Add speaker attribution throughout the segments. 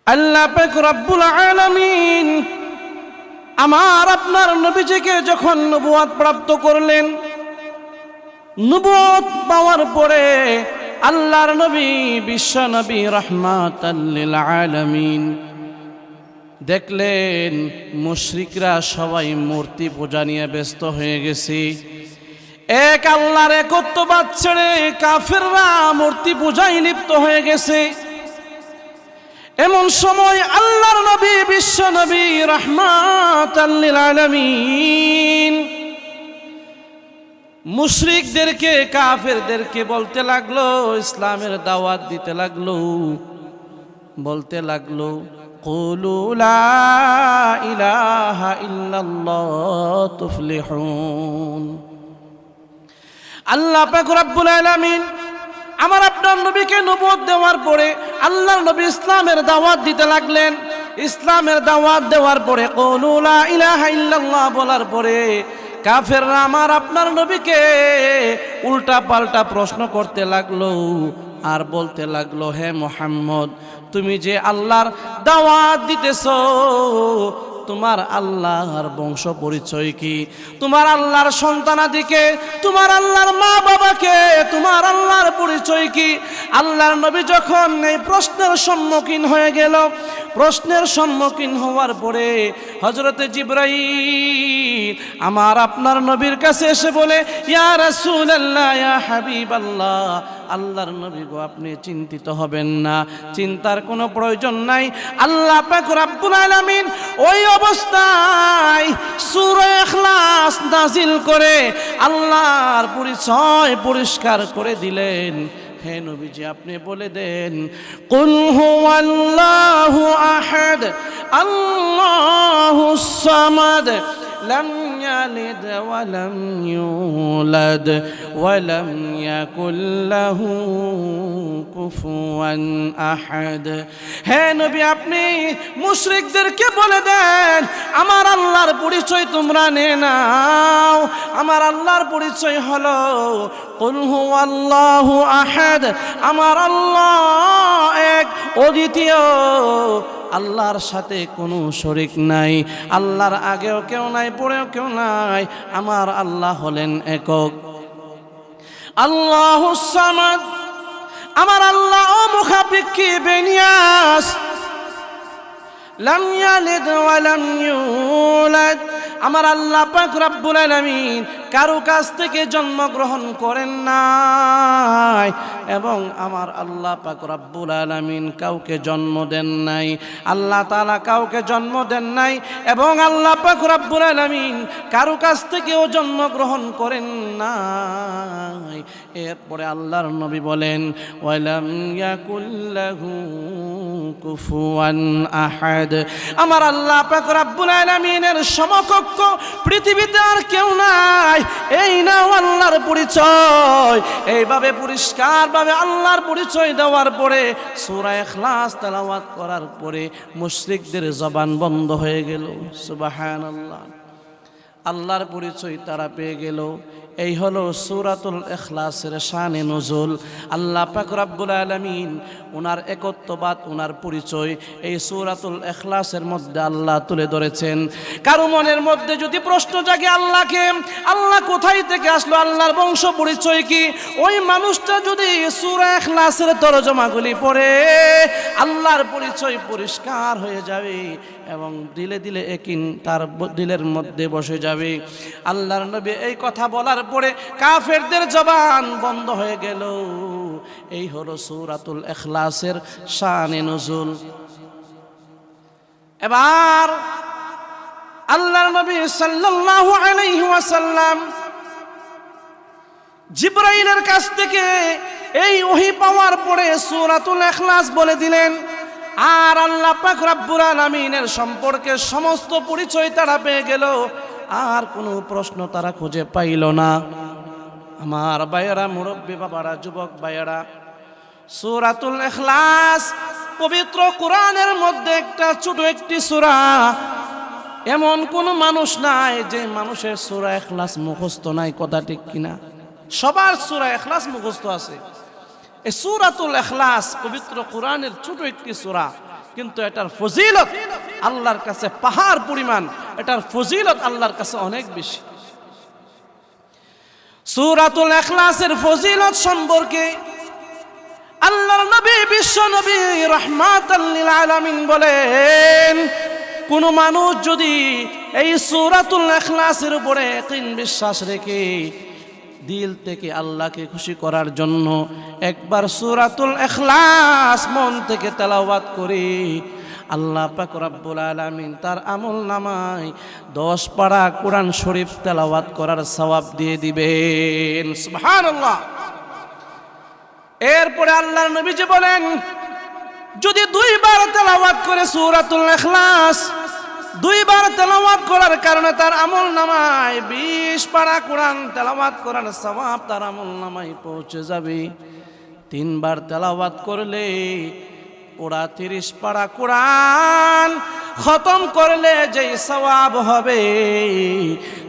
Speaker 1: আল্লাহ পাক রব্বুল আলামিন আমার আপনার নবীজিকে যখন নবুয়ত প্রাপ্ত করলেন, নবুয়ত পাওয়ার পরে আল্লাহর নবী বিশ্ব নবী রাহমাতাল লিল আলামিন দেখলেন মুশরিকরা সবাই মূর্তি পূজা নিয়ে ব্যস্ত হয়ে গেছে। এক আল্লাহর একত্ববাদ ছেড়ে কাফেররা মূর্তি পূজায় লিপ্ত হয়ে গেছে। এমন সময় আল্লাহর নবী বিশ্ব নবী রাহমাতাল লিল আলামিন মুশরিকদেরকে কাফেরদেরকে বলতে লাগলো, ইসলামের দাওয়াত দিতে লাগলো, বলতে লাগলো কুলু লা ইলাহা ইল্লাল্লাহ তুফলিহুন। আল্লাহ পাক রব্বুল আলামিন আমার আপনার নবীকে নবুয়ত দেওয়ার পরে আল্লাহর নবী ইসলামের দাওয়াত দিতে লাগলেন। ইসলামের দাওয়াত দেওয়ার পরে কুলু লা ইলাহা ইল্লাল্লাহ বলার পরে কাফেররা আমার আপনার নবীকে উল্টা পাল্টা প্রশ্ন করতে লাগলো আর বলতে লাগলো, হে মুহাম্মদ, তুমি যে আল্লাহর দাওয়াত দিতেছো, তোমার আল্লাহর বংশ পরিচয় কি? তোমার আল্লাহর সন্তানাদিকে, তোমার আল্লাহর মা বাবাকে, তোমার আল্লাহর পরিচয় কি? আল্লাহর নবী যখন এই প্রশ্নের সম্মুখীন হয়ে গেল, প্রশ্নের সম্মুখীন হওয়ার পরে হযরতে জিবরাইল আমার আপনার নবীর কাছে এসে বলে, ইয়া রাসূলুল্লাহ, ইয়া হাবিবাল্লাহ, আল্লাহর নবী গো, আপনি চিন্তিত হবেন না, চিন্তার কোনো প্রয়োজন নাই। আল্লাহ পাক রব্বুল আলামিন ওই অবস্থায় সূরা ইখলাস নাজিল করে আল্লাহর পরিচয় পরিষ্কার করে দিলেন। হে নবীজি, আপনি বলে দেন, কুল হুয়াল্লাহু আহাদ আল্লাহুস সামাদ লাম ইয়ালিদ ওয়া লাম ইউলাদ ওয়া লাম ইয়াকুল লাহু কুফুয়ান আহাদ। হে নবী, আপনি মুশরিকদেরকে বলে দেন, আমার আল্লাহর পরিচয় তোমরা নে নাও। আমার আল্লাহর পরিচয় হলো কুল হুয়াল্লাহু আহাদ, আমার আল্লাহ এক, অদ্বিতীয়, আল্লাহর সাথে কোনো শরীক নাই, আল্লাহর আগেও কেউ নাই, পরেও কেউ নাই, আমার আল্লাহ হলেন একক। আল্লাহুস সামাদ, আমার আল্লাহ অমুখাপেক্ষী, বেনিয়াস। লাম ইয়ালিদ ওয়া লাম ইউলাদ, আমার আল্লাহ পাক রব্বুল আলামিন কারো কাছ থেকে জন্মগ্রহণ করেন নাই এবং আমার আল্লাহ পাক রব্বুল আলামিন কাউকে জন্ম দেন নাই। আল্লাহ তাআলা কাউকে জন্ম দেন নাই এবং আল্লাহ পাক রব্বুল আলামিন কারো কাছ থেকেও জন্মগ্রহণ করেন নাই। এরপরে আল্লাহর নবী বলেন, ওয়ালাম ইয়াকুল লাহু কুফুয়ান আহাদ, আমার আল্লাহ পাক রব্বুল আলামিনের সমকক্ষ পৃথিবীতে আর কেউ নাই। এই নাও আল্লাহর পরিচয়। এইভাবে পরিষ্কারভাবে আল্লাহর পরিচয় দেওয়ার পরে সূরা ইখলাস তেলাওয়াত করার পরে মুশরিকদের জবান বন্ধ হয়ে গেল। সুবহানাল্লাহ, আল্লাহর পরিচয় তারা পেয়ে গেল। এই হলো সূরাতুল ইখলাসের শানে নুজুল। আল্লাহ পাক রব্বুল আলামিন ওনার একত্ববাদ, ওনার পরিচয় এই সূরাতুল ইখলাসের মধ্যে আল্লাহ তুলে ধরেছেন। কারো মনের মধ্যে যদি প্রশ্ন জাগে, আল্লাহকে, আল্লাহ কোথায় থেকে আসলো, আল্লাহর বংশ পরিচয় কি, ওই মানুষটা যদি সূরা ইখলাসের তরজমাগুলি পড়ে আল্লাহর পরিচয় পরিষ্কার হয়ে যাবে এবং দিলে দিলে একিন তার দিলের মধ্যে বসে যাবে। আল্লাহর নবী এই কথা বলার পরে কাফেরদের জবান বন্ধ হয়ে গেল। এই হলো সূরাতুল ইখলাসের শানে নুজুল। এবার আল্লাহর নবী সাল্লাল্লাহু আলাইহি ওয়াসাল্লাম জিবরাইলের কাছ থেকে এই ওহী পাওয়ার পরে সূরাতুল ইখলাস বলে দিলেন। আর আল্লাহ পাক রব্বুল আলামিনের সম্পর্কে সমস্ত পরিচয় তারা পেয়ে গেল। আর কোনো প্রশ্ন তারা খুঁজে পাইল না। আমার ভাইয়েরা, মুরব্বী বাবারা, যুবক ভাইয়েরা, সূরাতুল ইখলাস পবিত্র কোরআনের মধ্যে একটা ছোট একটি সূরা। এমন কোন মানুষ নাই যে মানুষের সূরা ইখলাস মুখস্থ নাই, কথা ঠিক কিনা? সবার সূরা ইখলাস মুখস্থ আছে। এই সূরাতুল ইখলাস পবিত্র কোরআনের ছোট একটি সূরা, কিন্তু এটার ফজিলত আল্লাহর কাছে পাহাড় পরিমাণ, এটার ফজিলত আল্লাহর কাছে অনেক বেশি। সূরাতুল ইখলাসের ফজিলত সম্পর্কে আল্লাহর নবী বিশ্ব নবী রাহমাতাল লিল আলামিন বলেন, কোন মানুষ যদি এই সূরাতুল ইখলাসের উপরে ইয়াকিন বিশ্বাস রেখে দিল থেকে আল্লাহকে খুশি করার জন্য একবার সূরাতুল ইখলাস মন থেকে তেলাওয়াত করে, আল্লাহ পাক রব্বুল আলামিন তার আমল নামায় 10 পারা কোরআন শরীফ তেলাওয়াত করার সওয়াব দিয়ে দিবেন। সুবহানাল্লাহ। এরপরে আল্লাহর নবীজি বলেন, যদি 2 বার তেলাওয়াত করে সূরাতুল ইখলাস, 2 বার তেলাওয়াত করার কারণে তার আমল নামায় 20 পারা কোরআন তেলাওয়াত করার সওয়াব তার আমল নামায় পৌঁছে যাবে। 3 বার তেলাওয়াত করলে পুরা 30 পারা কোরআন খতম করলে যেই সওয়াব হবে,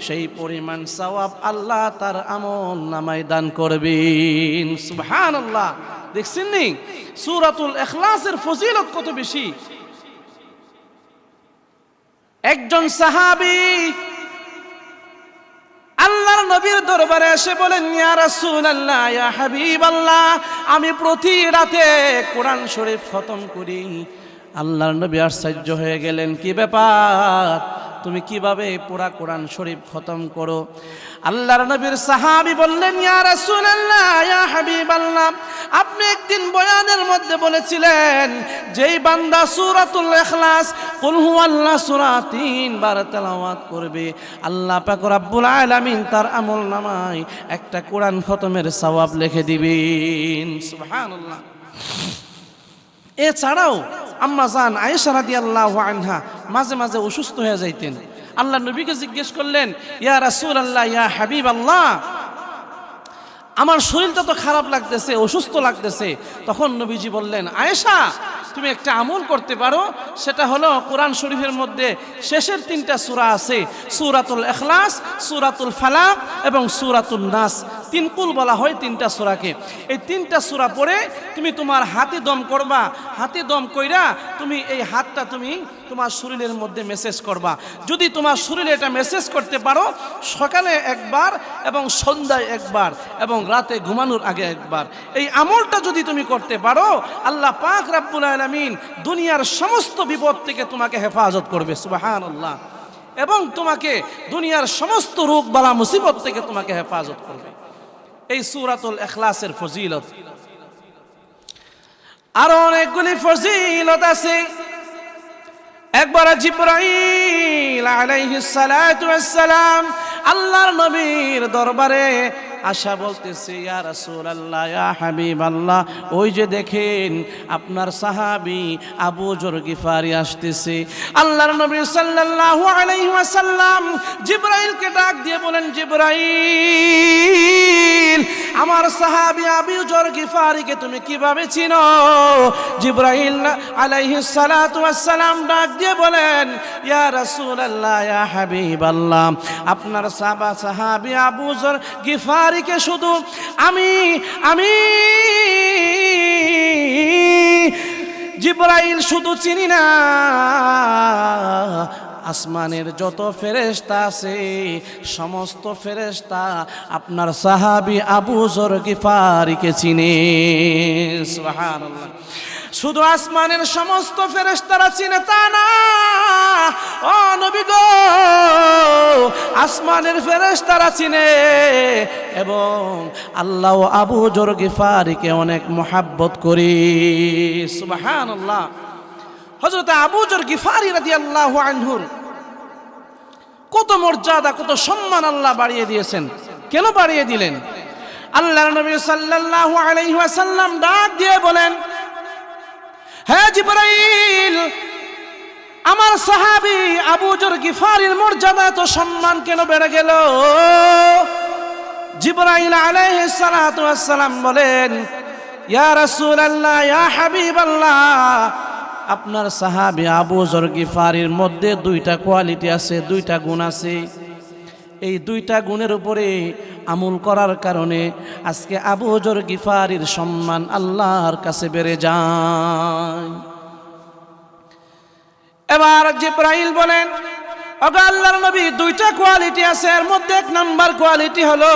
Speaker 1: সেই পরিমাণ সওয়াব আল্লাহ তার আমল নামায় দান করবেন। সুবহানাল্লাহ। দেখছেন নি সূরাতুল ইখলাসের ফজিলত কত বেশি। একজন সাহাবী আল্লাহর নবীর দরবারে এসে বলেন, ইয়া রাসূলুল্লাহ, ইয়া হাবিবাল্লাহ, আমি প্রতি রাতে কোরআন শরীফ খতম করি। আল্লাহর নবী আশ্চর্য হয়ে গেলেন, কি ব্যাপার, তুমি কিভাবে পুরা কোরআন শরীফ খতম করো? আল্লাহর নবীর সাহাবী বললেন, ইয়া রাসূলুল্লাহ, ইয়া হাবিবাল্লাহ, আপনি একদিন বয়ানের মধ্যে বলেছিলেন, যেই বান্দা সূরাতুল ইখলাস কুল হুয়াল্লাহ সূরা 3 বার তেলাওয়াত করবে, আল্লাহ পাক রব্বুল আলামিন তার আমল নামায় একটা কোরআন খতমের সওয়াব লিখে দিবেন। সুবহানাল্লাহ। এছাড়াও আম্মা জান আয়েশা রাদিয়াল্লাহু আনহা মাঝে মাঝে অসুস্থ হয়ে যাইতেন। আল্লাহ নবীকে জিজ্ঞেস করলেন, ইয়া রাসূলুল্লাহ, ইয়া হাবিবাল্লাহ, আমার শরীরটা তো খারাপ লাগতেছে, অসুস্থ লাগতেছে। তখন নবীজি বললেন, আয়েশা, তুমি একটা আমল করতে পারো, সেটা হলো কোরআন শরীফের মধ্যে শেষের 3টা সূরা আছে, সূরাতুল ইখলাস, সূরাতুল ফালাক এবং সূরাতুন নাস। 3 কুল বলা হয় 3টা সূরাকে। এই 3টা সূরা পড়ে তুমি তোমার হাতে দম করবা, হাতে দম কইরা তুমি এই হাতটা তুমি তোমার শরীরের মধ্যে মেসেজ করবা। যদি তোমার শরীরে এটা মেসেজ করতে পারো, সকালে একবার এবং সন্ধ্যায় একবার এবং রাতে ঘুমানোর আগে একবার, এই আমলটা যদি তুমি করতে পারো, আল্লাহ পাক রব্বুল আলামিন দুনিয়ার সমস্ত বিপদ থেকে তোমাকে হেফাজত করবে। সুবহানাল্লাহ। এবং তোমাকে দুনিয়ার সমস্ত রোগ বালা মুসিবত থেকে তোমাকে হেফাজত করবে। এই সূরাতুল ইখলাসের ফজিলত। আরো অনেকগুলি ফজিলত আছে। একবার জিবরাইল আলাইহিস সালাতু ওয়াস সালাম আল্লাহর নবীর দরবারে আশা বলতেছে, ইয়া রাসূলুল্লাহ, ইয়া হাবিবাল্লাহ, ওই যে দেখেন আপনার সাহাবী আবু যর গিফারি আসতেছে। আল্লাহর নবী সাল্লাল্লাহু আলাইহি ওয়াসাল্লাম জিবরাইলকে ডাক দিয়ে বলেন, জিবরাইল, আমার সাহাবী আবু যর গিফারিকে তুমি কিভাবে চিনো? জিবরাইল আলাইহিস সালাতু ওয়াস সালাম ডাক দিয়ে বলেন, ইয়া রাসূলুল্লাহ, ইয়া হাবিবাল্লাহ, আপনার সাহাবী আবু যর গিফারিকে শুধু আমি জিবরাইল শুধু চিনি না, আসমানের যত ফেরেশতা আছে সমস্ত ফেরেশতা আপনার সাহাবী আবু যর গিফারিকে চিনে। সুবহানাল্লাহ। শুধু আসমানের সমস্ত ফেরেশতারা চিনে তা না, ও নবী গো, আসমানের ফেরেশতারা চিনে এবং আল্লাহ আবু যর গিফারিকে অনেক মহব্বত করি। সুবহানাল্লাহ। হযরত আবু যর গিফারি রাদিয়াল্লাহু আনহুর কত মর্যাদা, কত সম্মান আল্লাহ বাড়িয়ে দিয়েছেন। কেন বাড়িয়ে দিলেন? আল্লাহর নবী সাল্লাল্লাহু আলাইহি ওয়াসাল্লাম ডাক দিয়ে বলেন, হে জিবরাইল, আমার সাহাবী আবু যর গিফারির মর্যাদা তো সম্মান কেন বেড়ে গেল? জিবরাইল আলাইহিস সালাতু ওয়াস সালাম বলেন, ইয়া রাসূলুল্লাহ, ইয়া হাবিবাল্লাহ, আপনার সাহাবী আবু যর গিফারির মধ্যে 2টা কোয়ালিটি আছে, 2টা গুণ আছে। এই 2টা গুণের উপরে আমল করার কারণে আজকে আবু যর গিফারির সম্মান আল্লাহর কাছে বেড়ে যায়। এবার জিবরাইল বলেন, ওগো আল্লাহর নবী, দুইটা কোয়ালিটি আছে, এর মধ্যে এক নাম্বার কোয়ালিটি হলো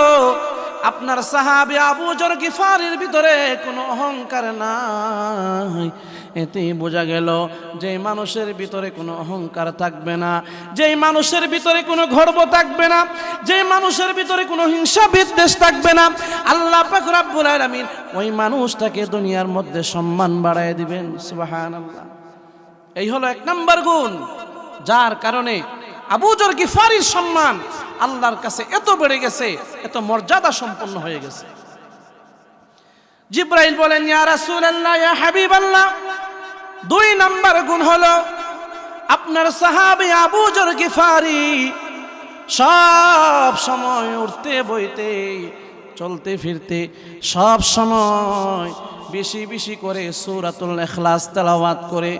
Speaker 1: আপনার সাহাবী আবু যর গিফারির ভিতরে কোনো অহংকার নাই। এতেই বোঝা গেল যে মানুষের ভিতরে কোনো অহংকার থাকবে না, যেই মানুষের ভিতরে কোনো গর্ব থাকবে না, যে মানুষের ভিতরে কোনো হিংসা বিদ্বেষ থাকবে না, আল্লাহ পাক রব্বুল আলামিন ওই মানুষটাকে দুনিয়ার মধ্যে সম্মান বাড়ায় দিবেন। সুবহানাল্লাহ। এই হলো এক নাম্বার গুণ, যার কারণে আবু যর গিফারির সম্মান আল্লাহর কাছে এত বেড়ে গেছে, এত মর্যাদা সম্পন্ন হয়ে গেছে। জিবরাইল বলেন, ইয়া রাসূলুল্লাহ, ইয়া হাবিবাল্লাহ, দুই নাম্বার গুণ হলো আপনার সাহাবী আবু যর গিফারি সব সময় উঠতে বইতে চলতে ফিরতে সব সময় বেশি বেশি করে সূরাতুল ইখলাস তেলাওয়াত করে।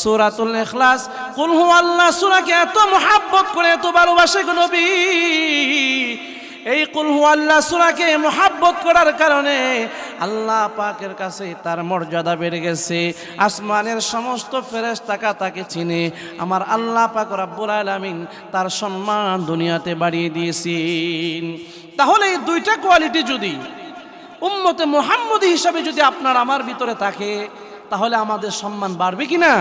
Speaker 1: সূরাতুল ইখলাস, কুল হুয়াল্লাহ সূরাকে এত মুহাব্বত করে, এত ভালোবাসে গো নবী। এই কুল হুয়াল্লাহ সূরাকে মুহাব্বত করার কারণে আল্লাহ পাকের কাছে তার মর্যাদা বেড়ে গেছে। আসমানের সমস্ত ফেরেশতারা তাকে চিনে। আমার আল্লাহ পাক রব্বুল আলামিন তার সম্মান দুনিয়াতে বাড়িয়ে দিয়েছেন। তাহলে এই দুইটা কোয়ালিটি যদি উম্মতে মুহাম্মদী হিসাবে যদি আপনার আমার ভিতরে থাকে, তাহলে আমাদের সম্মান বাড়বে কিনা?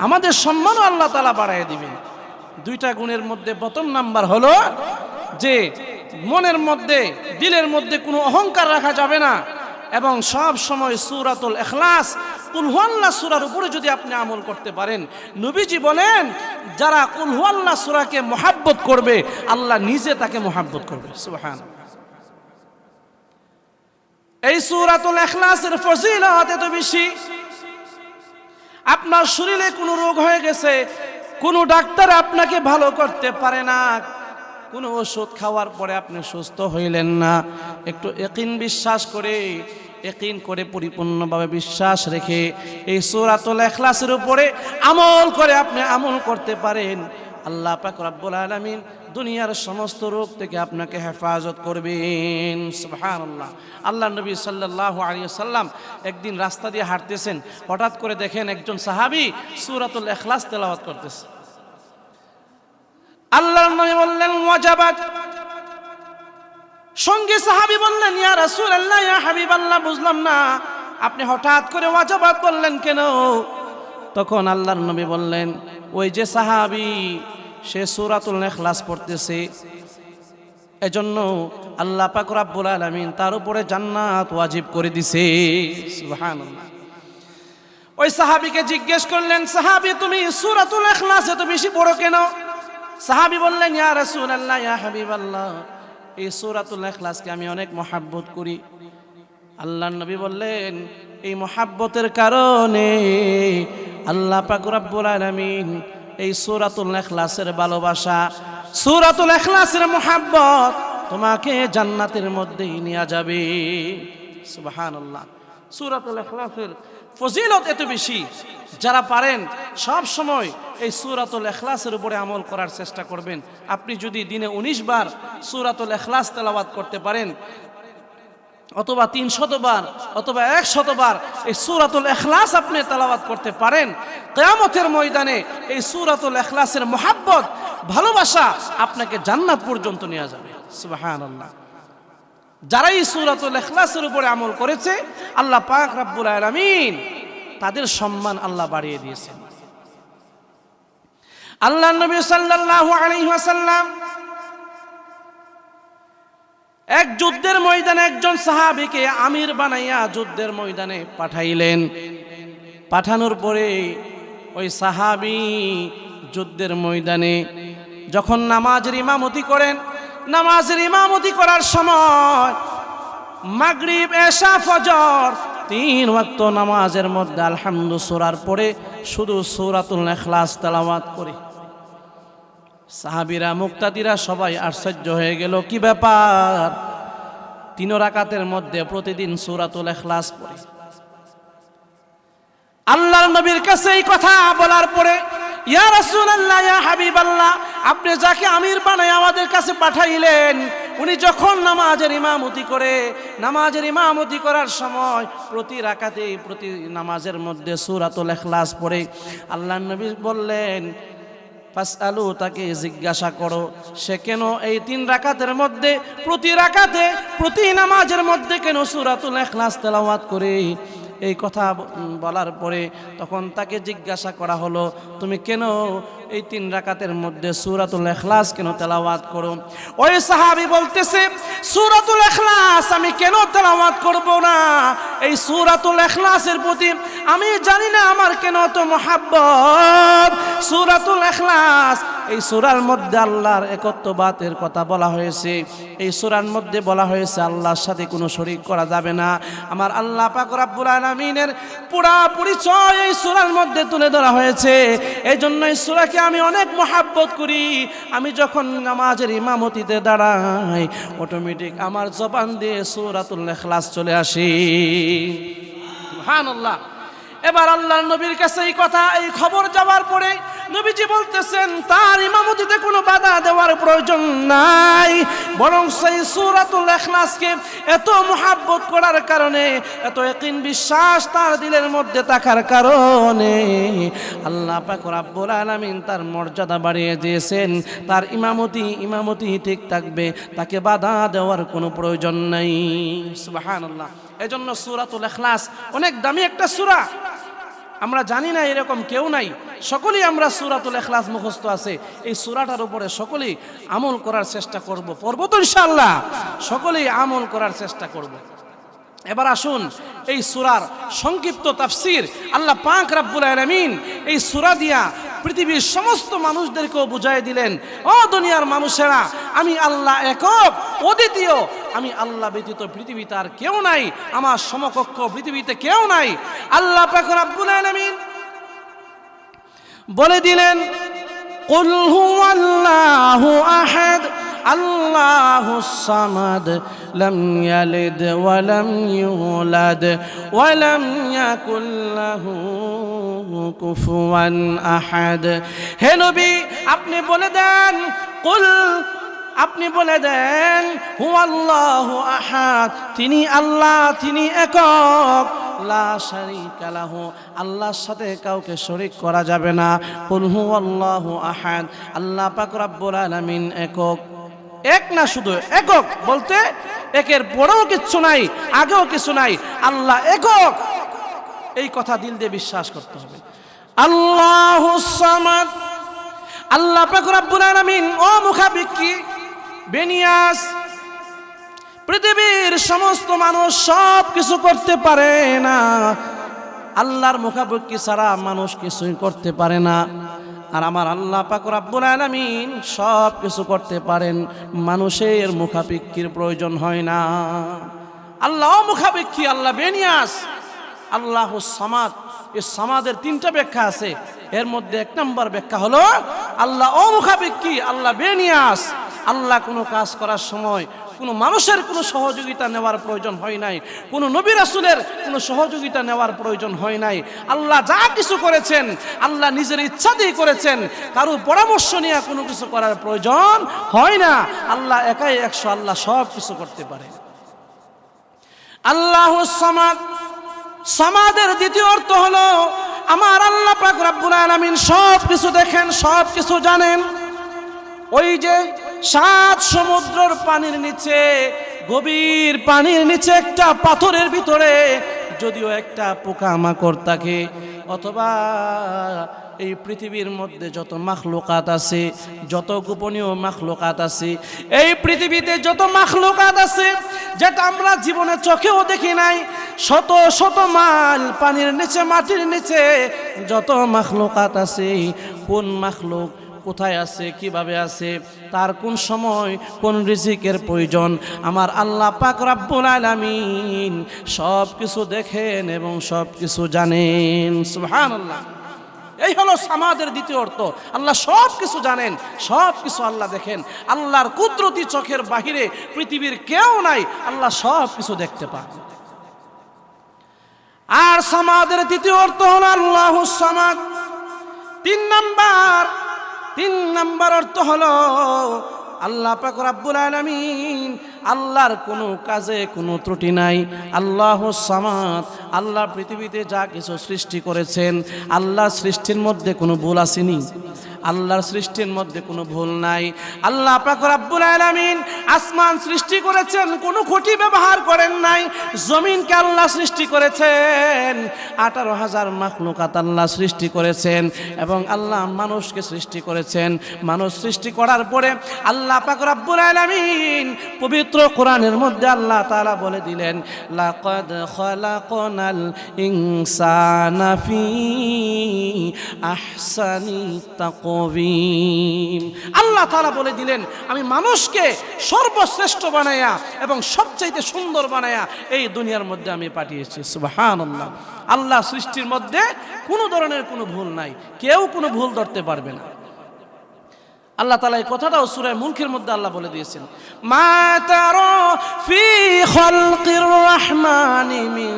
Speaker 1: আমাদের সম্মানও আল্লাহ তাআলা বাড়ায় দিবেন। দুইটা গুণের মধ্যে প্রথম নাম্বার হলো যে মনের মধ্যে, দিলের মধ্যে কোনো অহংকার রাখা যাবে না, এবং সব সময় সূরাতুল ইখলাস, কুল হুয়াল্লাহ সূরার উপরে যদি আপনি আমল করতে পারেন, নবীজি বলেন যারা কুল হুয়াল্লাহ সূরাকে মুহাব্বত করবে, আল্লাহ নিজে তাকে মুহাব্বত করবে। সুবহানাল্লাহ। এই সূরাতুল ইখলাসের ফজিলত এত বেশি, আপনার শরীরে কোনো রোগ হয়ে গেছে, কোনো ডাক্তার আপনাকে ভালো করতে পারে না, কোনো ওষুধ খাওয়ার পরে আপনি সুস্থ হইলেন না, একটু ইয়াকিন বিশ্বাস করে, ইয়াকিন করে পরিপূর্ণভাবে বিশ্বাস রেখে এই সূরাতুল ইখলাসের উপরে আমল করে আপনি আমল করতে পারেন, আল্লাহ পাক রব্বুল আলামিন দুনিয়ার সমস্ত রোগ থেকে আপনাকে হেফাজত করবেন। সুবহানাল্লাহ। আল্লাহ নবী সাল্লাল্লাহু আলাইহি ওয়াসাল্লাম একদিন রাস্তা দিয়ে হাঁটতেছেন, হঠাৎ করে দেখেন একজন সাহাবী সূরাতুল ইখলাস তেলাওয়াত করতেছে। আল্লাহর নবী বললেন, ওয়াজাবাত। সঙ্গে সাহাবী বললেন, ইয়া রাসূলুল্লাহ, ইয়া হাবিবাল্লাহ, বুঝলাম না আপনি হঠাৎ করে ওয়াজাবাত বললেন কেন? তখন আল্লাহর নবী বললেন, ওই যে সাহাবী সে সূরাতুল ইখলাস পড়তেছে, এজন্য আল্লাহ পাক রব্বুল আলামিন তার উপরে জান্নাত ওয়াজিব করে দিয়েছে। সুবহানাল্লাহ। ওই সাহাবীকে জিজ্ঞেস করলেন, সাহাবী তুমি সূরাতুল ইখলাস এত বেশি পড়ো কেন? সাহাবী বললেন, ইয়া রাসূলুল্লাহ, ইয়া হাবিবাল্লাহ, এই সূরাতুল ইখলাসকে আমি অনেক মহব্বত করি। আল্লাহর নবী বললেন, এই মহব্বতের কারণে আল্লাহ পাক রব্বুল আলামিন এই সূরাতুল ইখলাসের ভালোবাসা, সূরাতুল ইখলাসের মহব্বত তোমাকে জান্নাতের মধ্যেই নিয়ে যাবে। সুবহানাল্লাহ। সূরাতুল ইখলাসের ফজিলত এত বেশি, যারা পারেন সব সময় এই সূরাতুল ইখলাসের উপরে আমল করার চেষ্টা করবেন। আপনি যদি দিনে 19 বার সূরাতুল ইখলাস তেলাওয়াত করতে পারেন, অথবা 300 বার অথবা 100 বার এই সূরাতুল ইখলাস আপনি তেলাওয়াত করতে পারেন, কিয়ামতের ময়দানে এই সূরাতুল ইখলাসের মহব্বত, ভালোবাসা আপনাকে জান্নাত পর্যন্ত নিয়ে যাবে। সুবহানাল্লাহ। যারা এই সূরাতুল ইখলাসের উপরে আমল করেছে, আল্লাহ পাক রব্বুল আলামিন তাদের সম্মান আল্লাহ বাড়িয়ে দিয়েছেন। আল্লাহর নবী সাল্লাল্লাহু আলাইহি ওয়াসাল্লাম এক যুদ্ধের ময়দানে একজন সাহাবীকে আমির বানাইয়া যুদ্ধের ময়দানে পাঠাইলেন। পাঠানোর পরে ওই সাহাবী যুদ্ধের ময়দানে যখন নামাজের ইমামতি করেন, নামাজের ইমামতি করার সময় মাগরিব, এশা, ফজর 3 ওয়াক্ত নামাজের মধ্যে আলহামদু সূরার পরে শুধু সূরাতুল ইখলাস তেলাওয়াত করে। সাহাবীরা, মুক্তাদিরা সবাই আশ্চর্য হয়ে গেল, কি ব্যাপার? 3 রাকাতের মধ্যে প্রতিদিন সূরাতুল ইখলাস পড়ে। আল্লাহর নবীর কাছে এই কথা বলার পরে, ইয়া রাসূলুল্লাহ, ইয়া হাবিবাল্লাহ, আপনি যাকে আমির বানায় আমাদের কাছে পাঠাইলেন, উনি যখন নামাজের ইমামতি করার সময় প্রতি রাকাতে প্রতি নামাজের মধ্যে সূরাতুল ইখলাস পড়ে আল্লাহর নবী বললেন ফাসআলু, তাকে জিজ্ঞাসা করো সে কেন এই 3 রাকাতের মধ্যে প্রতি নামাজের মধ্যে কেন সূরাতুল ইখলাস তেলাওয়াত করে। এই কথা বলার পরে তখন তাকে জিজ্ঞাসা করা হলো, তুমি কেন এই 3 রাকাতের মধ্যে সূরাতুল ইখলাস কেন তেলাওয়াত করো? ওই সাহাবী বলতেছে, সূরাতুল ইখলাস আমি কেন তেলাওয়াত করব না? এই সূরাতুল ইখলাসের প্রতি আমি জানি না আমার কেন এত মহব্বত। সূরাতুল ইখলাস, এই সূরার মধ্যে আল্লাহর একত্ববাদের কথা বলা হয়েছে। এই সূরার মধ্যে বলা হয়েছে আল্লাহর সাথে কোনো শরীক করা যাবে না। আমার আল্লাহ পাক রব্বুল আলামিনের পুরা পরিচয় এই সূরার মধ্যে তুলে ধরা হয়েছে। এই জন্য এই সূরাকে আমি অনেক মহব্বত করি। আমি যখন নামাজের ইমামতিতে দাঁড়াই অটোমেটিক আমার জবান দিয়ে সূরাতুল ইখলাস চলে আসে। সুবহানাল্লাহ। এবার আল্লাহর নবীর কাছে এই খবর যাওয়ার পরে নবীজি বলতেছেন তার ইমামতিতে কোনো বাধা দেওয়ার প্রয়োজন নাই, বরং সেই সূরাতুল ইখলাসকে এত মহব্বত করার কারণে, এত ইয়াকিন বিশ্বাস তার দিলের মধ্যে থাকার কারণে আল্লাহ পাক রব্বুল আলামিন তার মর্যাদা বাড়িয়ে দিয়েছেন। তার ইমামতি ঠিক থাকবে, তাকে বাধা দেওয়ার কোনো প্রয়োজন নাই। সুবহানাল্লাহ। এজন্য সূরাতুল ইখলাস অনেক দামি একটা সূরা। আমরা জানি না এরকম কেউ নাই, সকলেই আমরা সূরাতুল ইখলাস মুখস্থ আছে। এই সূরাটার উপরে সকলেই আমল করার চেষ্টা করব, পড়ব তো ইনশাআল্লাহ, সকলেই আমল করার চেষ্টা করব। এবার আসুন এই সূরার সংক্ষিপ্ত তাফসীর। আল্লাহ পাক রব্বুল আলামিন এই সূরা দিয়া পৃথিবীর সমস্ত মানুষদেরকেও বুঝাই দিলেন, ও দুনিয়ার মানুষেরা, আমি আল্লাহ একক, অদ্বিতীয়, আমি আল্লাহ ব্যতীত পৃথিবীতে আর কেউ নাই, আমার সমকক্ষ পৃথিবীতে কেউ নাই। আল্লাহ পাক রব্বুল আলামিন বলে দিলেন, কুল হুয়াল্লাহু আহাদ আল্লাহুস সামাদ লাম ইয়ালিদ ওয়া লাম ইউলাদ ওয়া লাম ইয়াকুল লাহু কুফুয়ান আহাদ। হে নবী, আপনি বলে দেন, কুল, আপনি বলে দেন, হুয়াল্লাহু আহাদ, তিনি আল্লাহ, তিনি একক, লা শারীকা লাহু, আল্লাহর সাথে কাউকে শরীক করা যাবে না। কুল হুয়াল্লাহু আহাদ, আল্লাহ পাক রব্বুল আলামিন একক। এক না, শুধু একক বলতে একের পরেও কিছু নাই, আগেও কিছু নাই, আল্লাহ একক। এই কথা দিল দিয়ে বিশ্বাস করতে হবে। আল্লাহুস সামাদ, আল্লাহ পাক রব্বুল আলামিন ও মুখাবিক্ষি বেনিয়াস, পৃথিবীর সমস্ত মানুষ সব কিছু করতে পারে না, আল্লাহর মুখাবিক্ষি ছাড়া মানুষ কিছুই করতে পারে না। আর আমার আল্লাহ পাক রব্বুল আলামিন সব কিছু করতে পারেন, মানুষের মুখাপেক্ষির প্রয়োজন হয় না। আল্লাহ মুখাপেক্ষী, আল্লাহ বেনিয়াস, আল্লাহুস সামাদ। এই সামাদের 3টা ব্যাখ্যা আছে, এর মধ্যে 1 নম্বর ব্যাখ্যা হলো আল্লাহ অমুখাপেক্ষী, আল্লাহ বেনিয়াস। আল্লাহ কোনো কাজ করার সময় কোনো মানুষের কোনো সহযোগিতা নেওয়ার প্রয়োজন হয় নাই, কোনো নবী রাসূলের কোনো সহযোগিতা নেওয়ার প্রয়োজন হয় নাই। আল্লাহ যা কিছু করেছেন আল্লাহ নিজের ইচ্ছা দিয়ে করেছেন, কারো পরামর্শ নিয়ে কোনো কিছু করার প্রয়োজন হয় না। আল্লাহ একাই 100, আল্লাহ সব কিছু করতে পারে। আল্লাহুস সামাদ, সামাদের দ্বিতীয় অর্থ হলো আমার আল্লাহ পাক রব্বুল আলামিন সব কিছু দেখেন, সব কিছু জানেন। ওই যে 7 সমুদ্রের পানির নিচে, গভীর পানির নিচে একটা পাথরের ভিতরে যদিও একটা পোকামাকড় থাকে, অথবা এই পৃথিবীর মধ্যে যত মাখলুকাত আছে, যত গোপনীয় মাখলুকাত আছে, এই পৃথিবীতে যত মাখলুকাত আছে যেটা আমরা জীবনে চোখেও দেখি নাই, শত শত মাইল পানির নিচে, মাটির নিচে যত মাখলুকাত আছে, কোন মাখলুক কোথায় আছে, কিভাবে আছে, তার কোন সময় কোন রিজিকের প্রয়োজন, আমার আল্লাহ পাক রব্বুল আলামিন সব কিছু দেখেন এবং সব কিছু জানেন। সুবহানাল্লাহ। এই হলো সামাদের দ্বিতীয় অর্থ। আল্লাহ সব কিছু জানেন, সব কিছু আল্লাহ দেখেন। আল্লাহর কুদরতি চোখের বাহিরে পৃথিবীর কেউ নাই, আল্লাহ সব কিছু দেখতে পান। আর সামাদের তৃতীয় অর্থ হলো আল্লাহুস সামাদ। 3 নাম্বার অর্থ হলো আল্লাহ পাক রব্বুল আলামিন, আল্লাহর কোনো কাজে কোনো ত্রুটি নাই। আল্লাহুস সামাদ, আল্লাহ পৃথিবীতে যা কিছু সৃষ্টি করেছেন, আল্লাহর সৃষ্টির মধ্যে কোনো ভুল আসেনি, আল্লাহর সৃষ্টির মধ্যে কোনো ভুল নাই। আল্লাহ পাক রব্বুল আলামিন আসমান সৃষ্টি করেছেন, কোনো খুঁটি ব্যবহার করেন নাই। জমিনকে আল্লাহ সৃষ্টি করেছেন, 18,000 মাখলুকাত আল্লাহ সৃষ্টি করেছেন, এবং আল্লাহ মানুষকে সৃষ্টি করেছেন। মানুষ সৃষ্টি করার পরে আল্লাহ পাক রব্বুল আলামিন পবিত্র কোরআনের মধ্যে আল্লাহ তাআলা বলে দিলেন, লাকাদ খালাকনাল ইনসানা ফি আহসানি তাকওয়িম। আল্লাহ তাআলা বলে দিলেন, আমি মানুষকে সর্বশ্রেষ্ঠ বানায়া এবং সবচাইতে সুন্দর বানায়া এই দুনিয়ার মধ্যে আমি পাঠিয়েছি। সুবহানাল্লাহ। আল্লাহ সৃষ্টির মধ্যে কোনো ধরনের কোনো ভুল নাই, কেউ কোনো ভুল ধরতে পারবে না। আল্লাহ তাআলা এই কথাটাও সূরা মুলকের মধ্যে আল্লাহ বলে দিয়েছেন, মা তারা ফি খালকির রহমানি মিন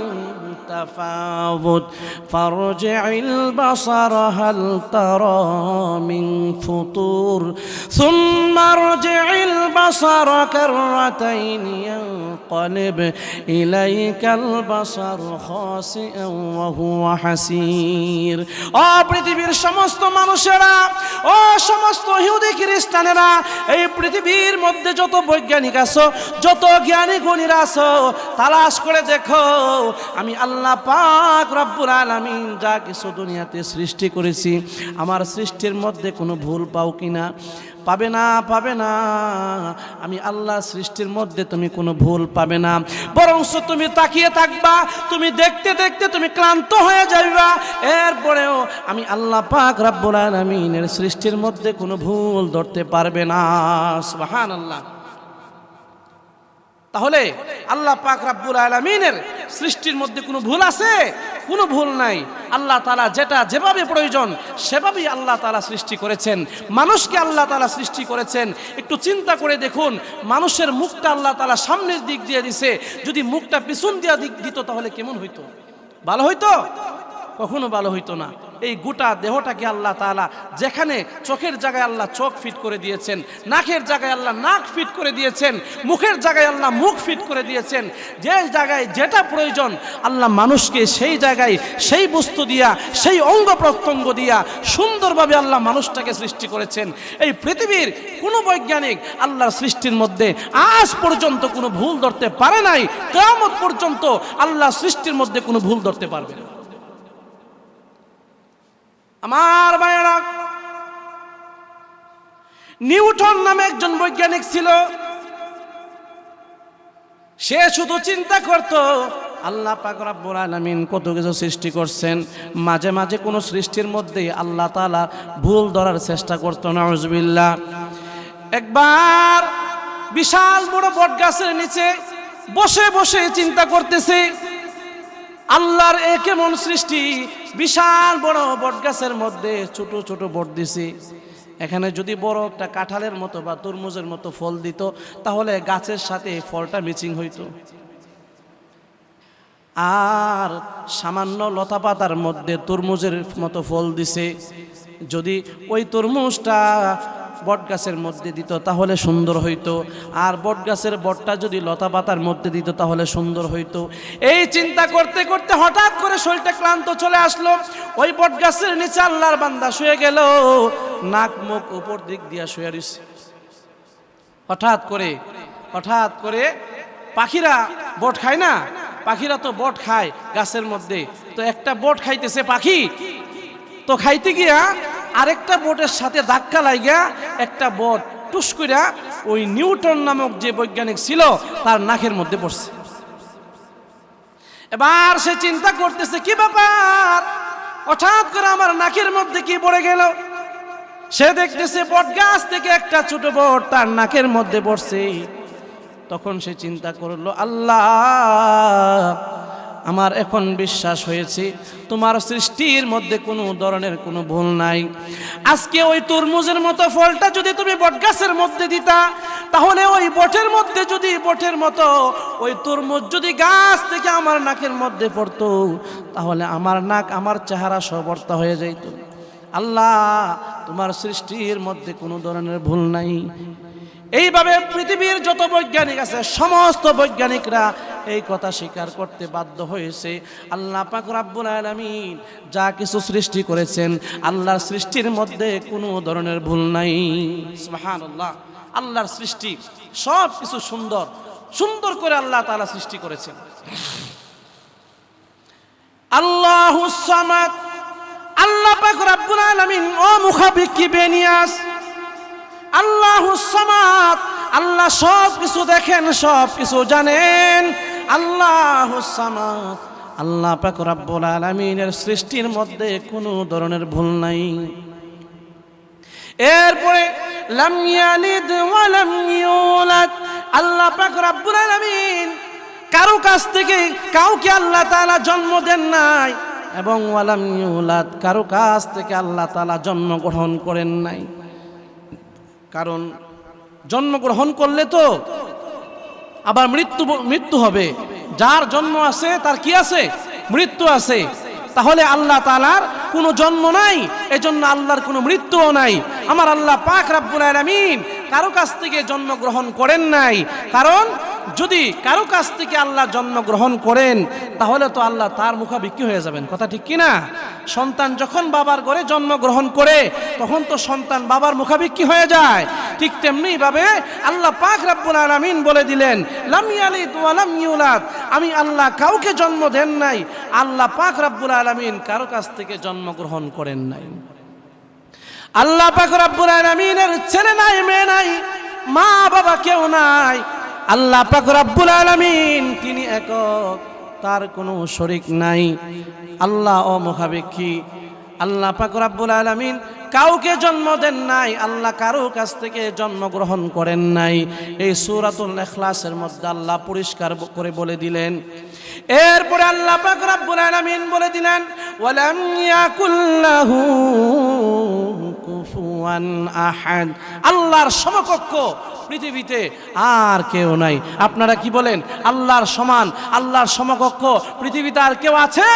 Speaker 1: তাফাউত ফারজি'ল বাসারা হাল তারা মিন ফুতুর সুম্মা আরজি'ল বাসারা কাররাতাইন ইয়ানকালিব ইলাইকাল বাসারু খাসিআন ওয়া হুয়া হাসির। ও পৃথিবীর সমস্ত মানুষেরা, ও সমস্ত ইহুদি খ্রিস্টানেরা, এই পৃথিবীর মধ্যে যত বৈজ্ঞানিক আছো, যত জ্ঞানী গুণীরা আছো, তালাশ করে দেখো, আমি আল্লাহ পাক রব্বুল আলামিন যা কিছু দুনিয়াতে সৃষ্টি করেছি, আমার সৃষ্টির মধ্যে কোনো ভুল পাও কিনা? পাবে না, পাবে না। আমি আল্লাহ সৃষ্টির মধ্যে তুমি কোনো ভুল পাবে না, বরং তুমি তাকিয়ে থাকবা, তুমি দেখতে দেখতে তুমি ক্লান্ত হয়ে যাইবা। এরপরেও আমি আল্লাহ পাক রব্বুল আলামিনের সৃষ্টির মধ্যে কোনো ভুল ধরতে পারবে না। সুবহানাল্লাহ। তাহলে আল্লাহ পাক রব্বুল আলামিনের সৃষ্টির মধ্যে কোনো ভুল আছে? কোনো ভুল নাই। আল্লাহ তাআলা যেটা যেভাবে প্রয়োজন সেভাবেই আল্লাহ তাআলা সৃষ্টি করেছেন। মানুষকে আল্লাহ তাআলা সৃষ্টি করেছেন। একটু চিন্তা করে দেখুন, মানুষের মুখটা আল্লাহ তাআলা সামনের দিক দিয়ে দিছে, যদি মুখটা পিছন দিয়ে দিক দিত তাহলে কেমন হইতো? ভালো হইতো? কখনো ভালো হইতো না। এই গোটা দেহটাকে আল্লাহ তাআলা যেখানে চোখের জায়গায় আল্লাহ চোখ ফিট করে দিয়েছেন, নাকের জায়গায় আল্লাহ নাক ফিট করে দিয়েছেন, মুখের জায়গায় আল্লাহ মুখ ফিট করে দিয়েছেন। যে জায়গায় যেটা প্রয়োজন আল্লাহ মানুষকে সেই জায়গায় সেই বস্তু দিয়া, সেই অঙ্গ প্রত্যঙ্গ দিয়া সুন্দরভাবে আল্লাহ মানুষটাকে সৃষ্টি করেছেন। এই পৃথিবীর কোনো বৈজ্ঞানিক আল্লাহর সৃষ্টির মধ্যে আজ পর্যন্ত কোনো ভুল ধরতে পারে নাই। কিয়ামত পর্যন্ত আল্লাহ সৃষ্টির মধ্যে কোনো ভুল ধরতে পারবে না। আমার ভাইয়েরা, নিউটন নামে একজন বৈজ্ঞানিক ছিল। সে শুধু চিন্তা করত আল্লাহ পাক রব্বুল আলামিন কত কিছু সৃষ্টি করছেন, মাঝে মাঝে কোনো সৃষ্টির মধ্যে আল্লাহ তাআলা ভুল ধরার চেষ্টা করত। নাউজুবিল্লাহ। একবার বিশাল বড় বটগাছের নিচে বসে বসে চিন্তা করতেছে, আল্লাহর এ কেমন সৃষ্টি! বিশাল বড় বটগাছের মধ্যে ছোট ছোট বট দিছে। এখানে যদি বড় একটা কাঁঠালের মতো বা তরমুজের মতো ফল দিত তাহলে গাছের সাথে ফলটা ম্যাচিং হইতো। আর সামান্য লতা পাতার মধ্যে তরমুজের মতো ফল দিছে, যদি ওই তরমুজটা বটগাছের মধ্যে দিত তাহলে সুন্দর হইতো, আর বটগাছের বটটা যদি লতা পাতার মধ্যে দিত তাহলে সুন্দর হইতো। এই চিন্তা করতে করতে হঠাৎ করে শরীরটা ক্লান্ত চলে আসলো। ওই বটগাছের নিচে আল্লাহর বান্দা শুয়ে গেল, নাক মুখ উপর দিক দিয়া শুয়ে রইছে। হঠাৎ করে পাখিরা বট খায় না? পাখিরা তো বট খায় গাছের মধ্যে। তো একটা বট খাইতেছে পাখি, তো খাইতে গিয়া আরেকটা বটের সাথে ধাক্কা লাগিয়া একটা বট টুস কইরা ওই নিউটন নামক যে বৈজ্ঞানিক ছিল তার নাকের মধ্যে পড়ছে। এবার সে চিন্তা করতেছে, কি ব্যাপার, হঠাৎ করে আমার নাকের মধ্যে কি পড়ে গেল? সে দেখতেছে বট গাছ থেকে একটা ছোট বট তার নাকের মধ্যে পড়ছে। তখন সে চিন্তা করলো, আল্লাহ, আমার এখন বিশ্বাস হয়েছে তোমার সৃষ্টির মধ্যে কোনো ধরনের কোনো ভুল নাই। আজকে ওই তরমুজের মতো ফলটা যদি তুমি বটগাছের মধ্যে দিতা, তাহলে ওই বটের মধ্যে যদি বটের মতো ওই তরমুজ যদি গাছ থেকে আমার নাকের মধ্যে পড়তো, তাহলে আমার নাক আমার চেহারা সবর্তা হয়ে যাইত। আল্লাহ, তোমার সৃষ্টির মধ্যে কোনো ধরনের ভুল নাই। এইভাবে পৃথিবীর যত বৈজ্ঞানিক আছে সমস্ত বৈজ্ঞানিকরা এই কথা স্বীকার করতে বাধ্য হয়েছে, আল্লাহ পাক রব্বুল আলামিন যা কিছু সৃষ্টি করেছেন আল্লাহর সৃষ্টির মধ্যে কোনো ধরনের ভুল নাই। সুবহানাল্লাহ, আল্লাহর সৃষ্টি সব কিছু সুন্দর সুন্দর করে আল্লাহ তাআলা সৃষ্টি করেছেন। আল্লাহুস সামাদ, আল্লাহ পাক রব্বুল আলামিন ও মুখাবিকি বেনিয়াস, আল্লাহুস সামাদ, আল্লাহ সব কিছু দেখেন, সব কিছু জানেন। আল্লাহুস সামাদ, আল্লাহ পাক রব্বুল আলামিনের সৃষ্টির মধ্যে কোনো ধরনের ভুল নাই। এরপরে লাম ইয়ালিদ ওয়া লাম ইউলাদ, আল্লাহ পাক রব্বুল আলামিন কারো কাছ থেকে কাউকে আল্লাহ তাআলা জন্ম দেন নাই, এবং ওয়া লাম ইউলাদ কারো কাছ থেকে আল্লাহ তাআলা জন্মগ্রহণ করেন নাই। কারণ জন্মগ্রহণ করলে তো আবার মৃত্যু হবে, যার জন্ম আছে তার কি আছে? মৃত্যু আছে। তাহলে আল্লাহ তাআলার কোনো জন্ম নাই, এজন্য আল্লাহর কোনো মৃত্যুও নাই। আমার আল্লাহ পাক রব্বুল আলামিন কারো কাছ থেকে জন্মগ্রহণ করেন নাই, কারণ যদি কারো কাছ থেকে আল্লাহ জন্মগ্রহণ করেন তাহলে তো আল্লাহ তার মুখাবিক্ষি হয়ে যাবেন। কথা ঠিক কিনা? সন্তান যখন বাবার ঘরে জন্মগ্রহণ করে তখন তো সন্তান বাবার মুখাবিক্ষি হয়ে যায়। ঠিক তেমনি ভাবে আল্লাহ পাক রব্বুল আলামিন বলে দিলেন লাম ইয়ালিদ ওয়া লাম ইউলাদ, আমি আল্লাহ কাউকে জন্ম দেন নাই, আল্লাহ পাক রব্বুল আলামিন কারো কাছ থেকে জন্মগ্রহণ করেন নাই। আল্লাহ পাক রব্বুল আলামিনের ছেলে নাই, মেয়ে নাই, মা বাবা কেউ নাই। আল্লাহ পাক রব্বুল আলামিন তিনি একক, তার কোনো শরীক নাই। আল্লাহ অমুখাপেক্ষী, আল্লাহ পাক রব্বুল আলামিন কাউকে জন্ম দেন নাই, আল্লাহ কারো কাছ থেকে জন্মগ্রহণ করেন নাই। এই সূরাতুল ইখলাসের মধ্যে আল্লাহ পরিষ্কার করে বলে দিলেন। এরপরে আল্লাহ পাক রব্বুল আলামিন বলে দিলেন ওয়ালাম ইয়াকুল্লাহু কুফুয়ান আহাদ, আল্লাহর সমকক্ষ পৃথিবীতে আর কেউ নাই। আপনারা কি বলেন? আল্লাহর সমান, আল্লাহর সমকক্ষ পৃথিবীতে আর কেউ আছে?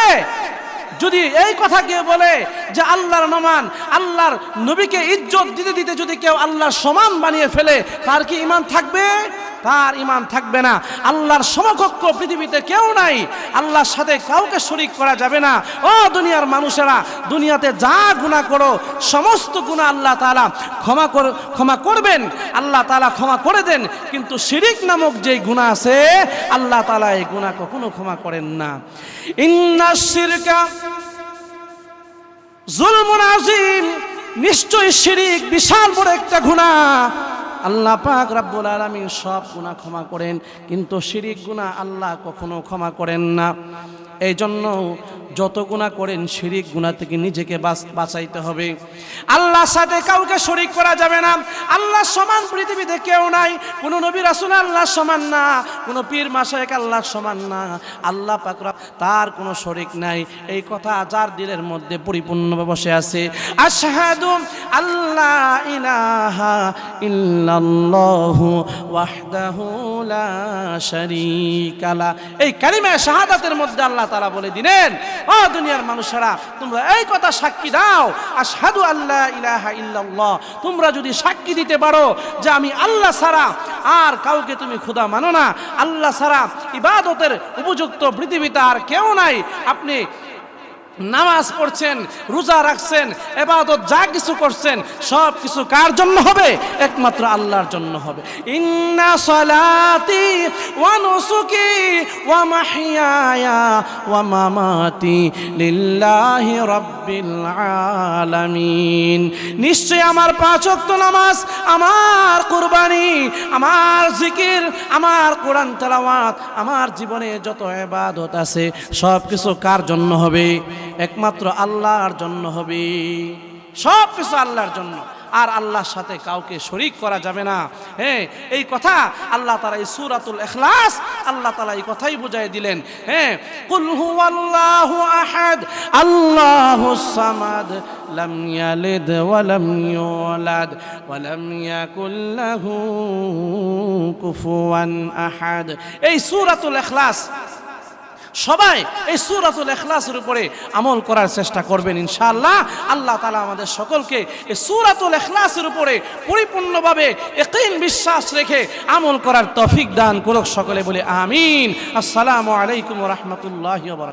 Speaker 1: যদি এই কথা কেউ বলে যে আল্লাহর নমান, আল্লাহর নবীকে ইজ্জত দিতে দিতে যদি কেউ আল্লাহর সমান বানিয়ে ফেলে, তার কি ঈমান থাকবে? তার ঈমান থাকবে না। আল্লাহর সমকক্ষ পৃথিবীতে কেউ নাই, আল্লাহর সাথে কাউকে শরীক করা যাবে না। ও দুনিয়ার মানুষেরা, দুনিয়াতে যা গুনাহ করো সমস্ত গুনাহ আল্লাহ তাআলা ক্ষমা করবেন, আল্লাহ তাআলা ক্ষমা করে দেন, কিন্তু শিরিক নামক যে গুনাহ আছে আল্লাহ তাআলা এই গুনাহ কখনো ক্ষমা করেন না। ইন্নাশ শিরকা যুলমুন আযীম, নিশ্চয়ই শিরিক বিশাল বড় একটা গুনাহ। আল্লাহ পাক রব্বুল আলামিন সব গুনাহ ক্ষমা করেন, কিন্তু শিরিক গুনাহ আল্লাহ কখনো ক্ষমা করেন না। এই জন্য যত গুনাহ করেন শিরিক গুনাহ থেকে নিজেকে বাঁচাইতে হবে। আল্লাহর সাথে কাউকে শরীক করা যাবে না। আল্লাহর সমান পৃথিবীতে কেউ নাই। কোন নবী রাসূল আল্লাহর সমান না, কোন পীর মাশায়েখ আল্লাহর সমান না। আল্লাহ পাক তার কোনো শরীক নাই। এই কথা যার দিলের মধ্যে পরিপূর্ণভাবে বসে আছে, আশহাদু আল্লা ইলাহা ইল্লাল্লাহু ওয়াহদাহু লা শারীকা লা, এই কালিমা শাহাদাতের মধ্যে আল্লাহ তাআলা বলে দিলেন ও দুনিয়ার মানুষেরা, তোমরা এই কথা সাক্ষী দাও, আশহাদু আল্লা ইলাহা ইল্লাল্লাহ। তোমরা যদি সাক্ষী দিতে পারো যে আমি আল্লাহ ছাড়া আর কাউকে তুমি খোদা মানো না, আল্লাহ ছাড়া ইবাদতের উপযুক্ত পৃথিবীতে আর কেউ নাই, আপনি নামাজ পড়ছেন, রোজা রাখছেন, ইবাদত যা কিছু করছেন সব কিছু কার জন্য হবে? একমাত্র আল্লাহর জন্য হবে। ইন্না সালাতি ওয়া নুসুকি ওয়া মাহইয়ায়া ওয়া মামাতি লিল্লাহি রাব্বিল আলামিন, নিশ্চয় আমার 5 ওয়াক্ত নামাজ, আমার কুরবানি, আমার জিকির, আমার কোরআন তেলাওয়াত, আমার জীবনে যত ইবাদত আছে সব কিছু কার জন্য হবে? একমাত্র আল্লাহর জন্য হবে। সব কিছু আল্লাহর জন্য, আর আল্লাহর সাথে কাউকে শরীক করা যাবে না। হ্যাঁ, এই কথা আল্লাহ তাআলা এই সূরাতুল ইখলাস আল্লাহ তাআলা এই কথাই বুঝাই দিলেন। হ্যাঁ, কুল হুয়াল্লাহু আহাদ আল্লাহুস সামাদ লাম ইয়ালিদ ওয়া লাম ইউলাদ ওয়া লাম ইয়াকুল লাহু কুফুয়ান আহাদ। এই সূরাতুল ইখলাস সবাই এই সূরাতুল ইখলাসের উপরে আমল করার চেষ্টা করবেন ইনশাআল্লাহ। আল্লাহ তাআলা আমাদের সকলকে এই সূরাতুল ইখলাসের উপরে পরিপূর্ণভাবে ইয়াকিন বিশ্বাস রেখে আমল করার তৌফিক দান করুক। সকলে বলে আমিন। আসসালামু আলাইকুম ওয়া রাহমাতুল্লাহি ওয়া বারাকাতুহু।